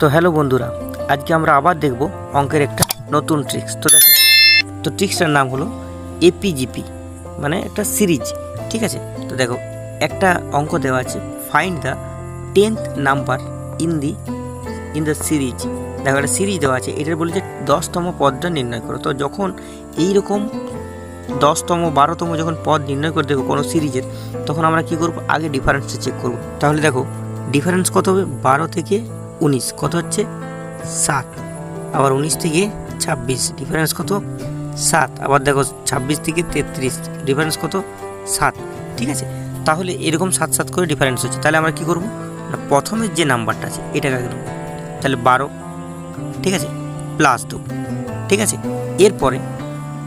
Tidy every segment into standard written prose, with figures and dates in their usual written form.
তো হ্যালো বন্ধুরা, আজকে আমরা আবার দেখব অঙ্কের একটা নতুন ট্রিক্স। তো দেখো, তো ট্রিক্সটার নাম হলো এপিজিপি, মানে একটা সিরিজ। ঠিক আছে, তো দেখো একটা অঙ্ক দেওয়া আছে, find the 10th number in the series. দেখো একটা সিরিজ দেওয়া আছে, এটার বলে যে 10তম পদটা নির্ণয় করো। তো যখন এইরকম 10তম 12তম যখন পদ নির্ণয় করে দেবো কোনো সিরিজের, তখন আমরা কী করবো, আগে ডিফারেন্সটা চেক করব। তাহলে দেখো ডিফারেন্স কত হবে, 12 থেকে 19 কত হচ্ছে 7, আবার 19 থেকে 26 ডিফারেন্স কত 7, আবার দেখো 26 থেকে 33 ডিফারেন্স কত 7। ঠিক আছে, তাহলে এরকম 7 7 করে ডিফারেন্স হচ্ছে। তাহলে আমরা কী করবো না, প্রথমের যে নাম্বারটা আছে এটাকে আগে দেবো, তাহলে 12। ঠিক আছে, প্লাস দেবো। ঠিক আছে, এরপরে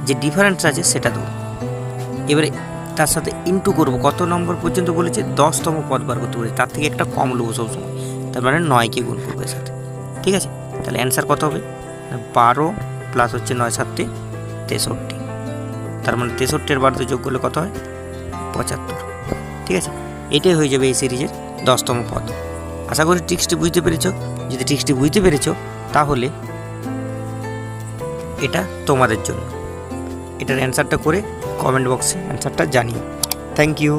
যে ডিফারেন্স আছে সেটা দেবো। এবারে তার সাথে ইন্টু করবো, কত নম্বর পর্যন্ত বলেছে 10তম পদ বার করতে বলেছে, তার থেকে একটা কম নেবো সবসময়, তার মানে 9কে গুণ করবো এর সাথে। ঠিক আছে, তাহলে অ্যান্সার কত হবে, 12 প্লাস হচ্ছে 9 7 63, তার মানে 63-এর 12 যোগ করলে কত হয় 75। ঠিক আছে, এটাই হয়ে যাবে এই সিরিজের 10তম পদ। আশা করি ট্রিক্সটি বুঝতে পেরেছো। যদি ট্রিক্সটি বুঝতে পেরেছো তাহলে এটা তোমাদের জন্য। এটার অ্যান্সারটা করে কমেন্ট বক্সে অ্যান্সারটা জানিও। Thank you.